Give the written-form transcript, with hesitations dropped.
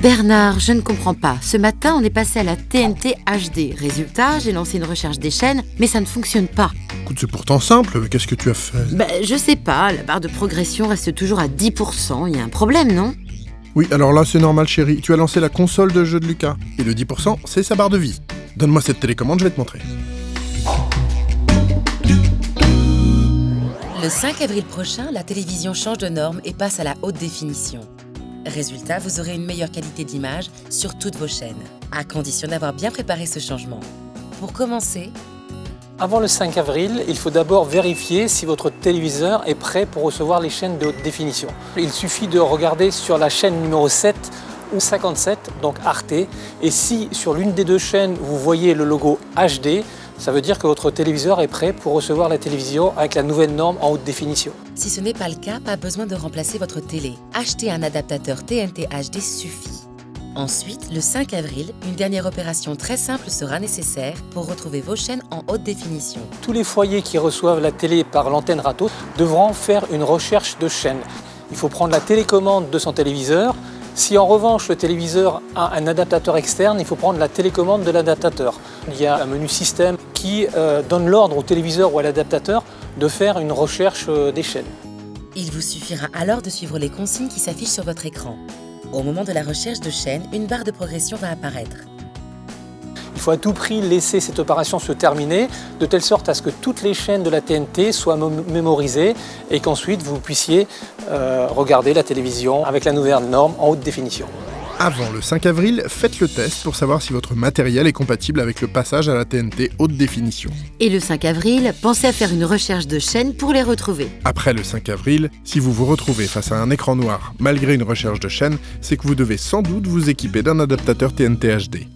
Bernard, je ne comprends pas. Ce matin, on est passé à la TNT HD. Résultat, j'ai lancé une recherche des chaînes, mais ça ne fonctionne pas. Écoute, c'est pourtant simple, qu'est-ce que tu as fait? Je sais pas, la barre de progression reste toujours à 10%. Il y a un problème, non? Oui, alors là, c'est normal, chérie. Tu as lancé la console de jeu de Lucas. Et le 10%, c'est sa barre de vie. Donne-moi cette télécommande, je vais te montrer. Le 5 avril prochain, la télévision change de norme et passe à la haute définition. Résultat, vous aurez une meilleure qualité d'image sur toutes vos chaînes, à condition d'avoir bien préparé ce changement. Pour commencer, avant le 5 avril, il faut d'abord vérifier si votre téléviseur est prêt pour recevoir les chaînes de haute définition. Il suffit de regarder sur la chaîne numéro 7 ou 57, donc Arte, et si sur l'une des deux chaînes vous voyez le logo HD, ça veut dire que votre téléviseur est prêt pour recevoir la télévision avec la nouvelle norme en haute définition. Si ce n'est pas le cas, pas besoin de remplacer votre télé. Acheter un adaptateur TNT HD suffit. Ensuite, le 5 avril, une dernière opération très simple sera nécessaire pour retrouver vos chaînes en haute définition. Tous les foyers qui reçoivent la télé par l'antenne Rato devront faire une recherche de chaînes. Il faut prendre la télécommande de son téléviseur. Si en revanche le téléviseur a un adaptateur externe, il faut prendre la télécommande de l'adaptateur. Il y a un menu système qui donne l'ordre au téléviseur ou à l'adaptateur de faire une recherche des chaînes. Il vous suffira alors de suivre les consignes qui s'affichent sur votre écran. Au moment de la recherche de chaîne, une barre de progression va apparaître. Il faut à tout prix laisser cette opération se terminer, de telle sorte à ce que toutes les chaînes de la TNT soient mémorisées et qu'ensuite vous puissiez regarder la télévision avec la nouvelle norme en haute définition. Avant le 5 avril, faites le test pour savoir si votre matériel est compatible avec le passage à la TNT haute définition. Et le 5 avril, pensez à faire une recherche de chaînes pour les retrouver. Après le 5 avril, si vous vous retrouvez face à un écran noir malgré une recherche de chaîne, c'est que vous devez sans doute vous équiper d'un adaptateur TNT HD.